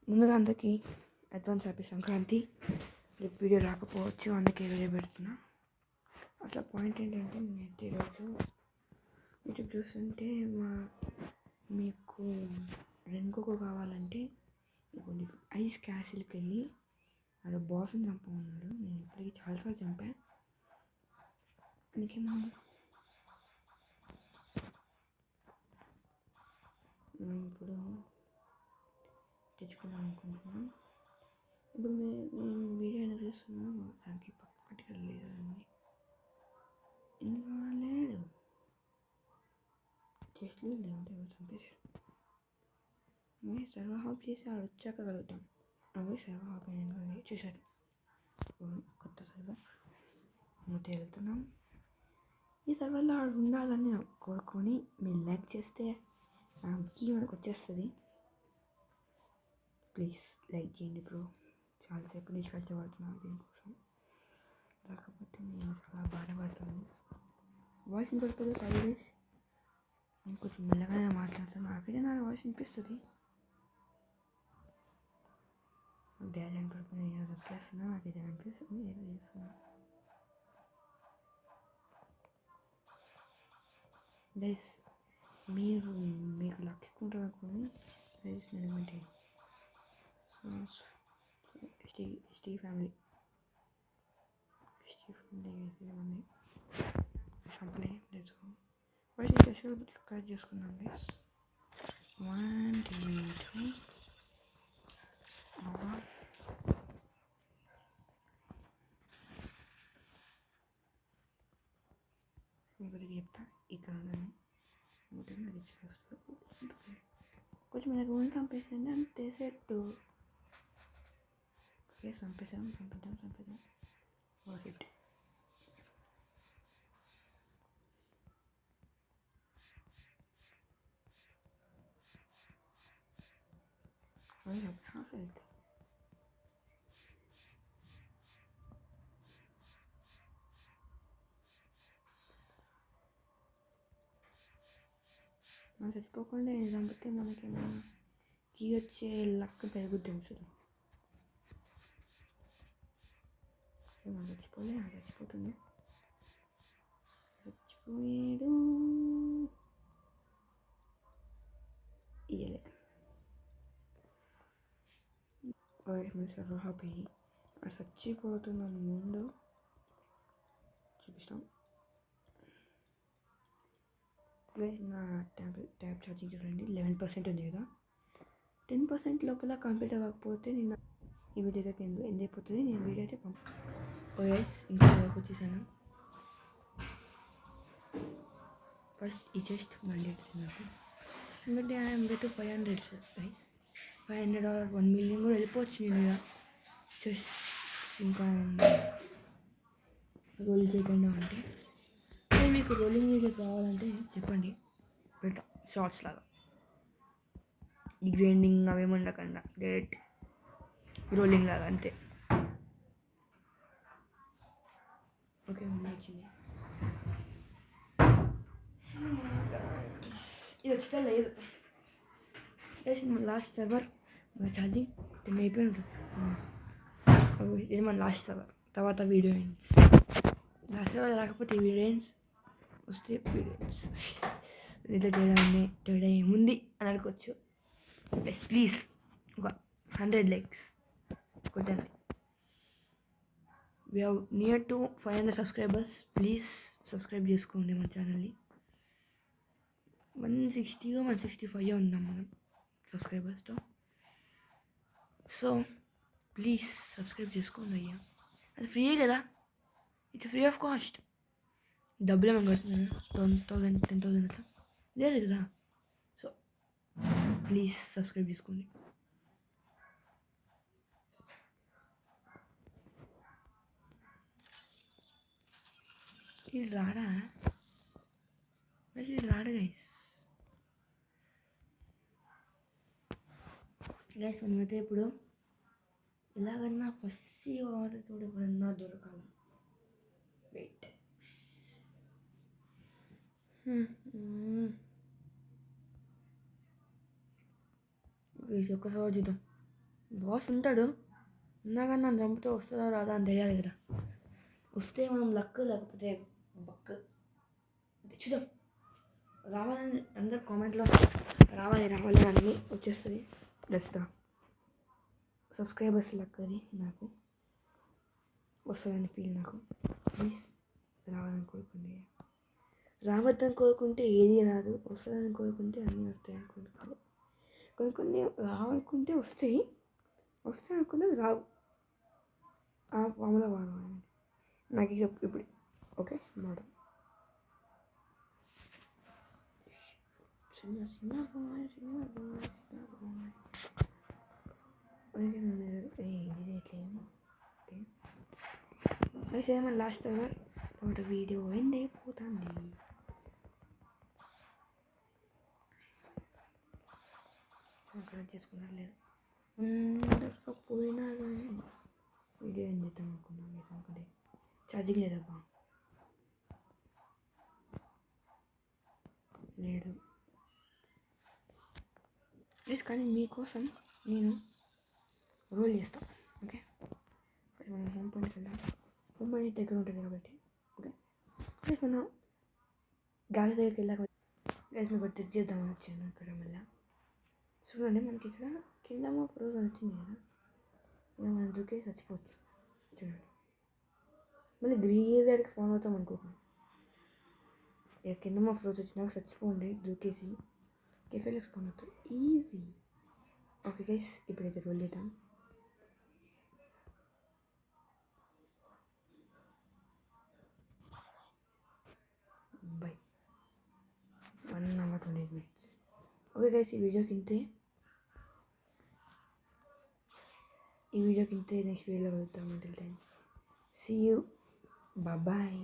ముందుగా అందరికీ advance happy Sankranti. రేపు వీడియో రాకపోవచ్చు, అందుకే వీడియో పెడుతున్నా. అసలు పాయింట్ ఏంటంటే, నేనైతే ఈరోజు యూట్యూబ్ చూస్తుంటే మీకు రెన్కోకో కావాలంటే నీకు ఐస్ క్యాసిల్కి వెళ్ళి ఆడ బాస్ని చంపమన్నాడు. నేను ఇప్పటికీ చాలాసార్లు చంపా. నీకేమో నేను ఇప్పుడు తెచ్చుకుందాం అనుకుంటున్నాను. ఇప్పుడు నేను వీడియో అయినా చూస్తున్నాను, దానికి పర్టికులర్ లేదండి, ఇందులో లేడు. జస్ట్ లేదంటే ఎవరు చంపేశారు. అవి సర్వర్ హాప్ చేసి ఆడ వచ్చాక కలుగుతాం. అవి సర్వర్ హాప్ అయినా చూశారు. కొత్త సర్వర్ అయితే వెళ్తున్నాం. ఈ సర్వర్లో ఆడ ఉండాలని కోరుకొని మీరు లైక్ చేస్తే కీ మనకు వచ్చేస్తుంది. ప్లీజ్ లైక్ చేయండి బ్రో. చాలాసేపు నుంచి కష్టపడుతున్నాను దీనికోసం, రాకపోతే నేను చాలా బాధపడుతున్నాను. వాయిస్ వినిపిస్తుంది సైలెన్స్. నేను కొంచెం మెల్లగానే మాట్లాడతాను, నాకైతే నా వాయిస్ వినిపిస్తుంది. డ్యాడీ అని పడుకుని నేను దొరికేస్తున్నా, నాకైతే అనిపిస్తుంది ఏదో చేస్తున్నా. గైస్ మీకు లక్ ఎక్కువ ఉంటుంది అనుకోని గైస్ నేను ఏమంటే ఎస్టీ ఫ్యామిలీ ఏమండి సంపలే let's go. Voice special cut చేసుకున్నాం గైస్. 1 2 3 మీకు కొద్దిగా చెప్తా. ఇక్కడ ఉన్నాను, రీచ్ చేస్తాను. కొంచెం నాకు ఓన్ చంపేసింది అంతే, సెట్. ఓకే, చంపేద్దాం. హిట్. Half health. మనం చచ్చిపోకుండా చంపితే మనకేమైనా కీ వచ్చే లక్ పెరుగుద్ది అసలు. మనం చచ్చిపోతుంది. చచ్చిపోయాడు. ఇయ్యలే. సర్వర్ హాప్ అయ్యి చచ్చిపోతున్నాను. ముందు చూపిస్తాం. నా ట్యాబ్ ఛార్జింగ్ చూడండి, 11% ఉంది కదా. 10% లోపల కంప్లీట్ అవ్వకపోతే నేను ఈ వీడియో దగ్గర ఎండ్ అయిపోతుంది. నేను వీడియో అయితే ఓఎస్ ఇంకా వచ్చేసాను. ఫస్ట్ ఈ చెస్ట్ మళ్ళీ నాకు but I'm get 500 guys. $500 $1 million కూడా వెళ్ళిపోవచ్చు. నేను ఇక చెస్ట్ ఇంకా రోల్ చేయకుండా ఉంటే. మీకు రోలింగ్ వీడియోస్ కావాలంటే చెప్పండి, పెడతా షార్ట్స్ లాగా. ఈ గ్రైండింగ్ అవేమి ఉండకుండా డైరెక్ట్ రోలింగ్ లాగా అంతే. ఓకే, వచ్చింది. ఇది వచ్చినా లేదు. లాస్ట్ సర్వర్ మన ఛార్జింగ్ 10 అయిపోయి ఉంటుంది. ఇది మన లాస్ట్ సర్వర్. తర్వాత వీడియో ఎండ్స్. లాస్ట్ సర్వర్ రాకపోతే వీడియో ఎండ్స్, వస్తే వీడియో ఎండ్స్. ఇట్లా తేడా ఏముంది అని అనుకోవచ్చు. ప్లీజ్ ఒక 100 likes కొట్టండి. we have near to 500 subscribers. Please subscribe చేసుకోండి మన ఛానల్ని. 160 165 ఉన్నాం మనం సబ్స్క్రైబర్స్తో. సో ప్లీజ్ సబ్స్క్రైబ్ చేసుకోండి అయ్యా, అది ఫ్రీయే కదా. It's free of cost. డబ్బులు ఏమైనా కడుతున్నాను 10,000 10,000 అట్లా లేదు కదా. సో ప్లీజ్ సబ్స్క్రైబ్ చేసుకోండి. ఇది రాడా గైస్. మనమైతే ఇప్పుడు ఎలాగన్నా ఫస్ట్ వాడితో ఎప్పుడన్నా దొరకాలి. వెయిట్, ఒక్కసారి చూద్దాం. బాస్ ఉంటాడు, ఉన్నా కానీ నన్ను చంపితే వస్తుందా రాదా అని తెలియాలి కదా. వస్తే మనం లక్, లేకపోతే బక్. చూద్దాం. రావాలని అందరు కామెంట్లో రావాలి రావాలి అన్నీ వచ్చేస్తుంది. That's subscribers luck. అది నాకు వస్తుందని ఫీల్. నాకు ప్లీజ్ రావాలని కోరుకోండి. రావద్దని కోరుకుంటే ఏది రాదు, వస్తుందని కోరుకుంటే అన్నీ వస్తాయని కోరుకోవాలి. కొన్ని రావాలనుకుంటే వస్తాయి అనుకున్నా రావు. ఆ ఫామ్లో వాడవాలి నాకు ఇప్పుడు. ఓకే మాట చిన్న చిన్న బాయ్ ఇది ఎట్లేమి. ఓకే ఏమన్నా లాస్ట్ అవర్ తర్వాత వీడియో ఎండ్ అయిపోతుంది. చేసుకున్నారు లేదు ఉండకపోయినా కానీ వీడియో ఏం చేద్దాం అనుకున్నాను. అనుకుంటే ఛార్జింగ్ లేదబ్బా, లేదు. లేదు కానీ మీకోసం నేను రోల్ చేస్తాను. ఓకే మనం హోమ్ పాయింట్కి వెళ్దాం. హోమ్ పాయింట్ దగ్గర ఉంటుంది కాబట్టి. ఓకే ప్లీజ్ మనం గ్యాస్ దగ్గరికి వెళ్ళాక గ్యాస్ మీకు టెక్ చేద్దామని వచ్చాను ఇక్కడ. మళ్ళీ చూడండి, మనకి ఇక్కడ కింగ్డమ్ ఆఫ్ రోజ్ అని వచ్చింది కదా, ఇలా మనం దూకేసి చచ్చిపోవచ్చు. చూడండి, మళ్ళీ గ్రీవియర్కి ఫోన్ అవుతాం అనుకోకండి. ఇక కింగ్డమ్ ఆఫ్ రోజ్ వచ్చినాక చచ్చిపోండి దూకేసి, కెఫేలకు ఫోన్ అవుతాం ఈజీ. ఓకే గైస్, ఇప్పుడైతే రోల్ చేద్దాం. Bye 1 hour 28 minutes. Okay guys, ఈ వీడియోకి ఇంతే. నెక్స్ట్ వీడియోలో కలుద్దాం. Until then see you, bye.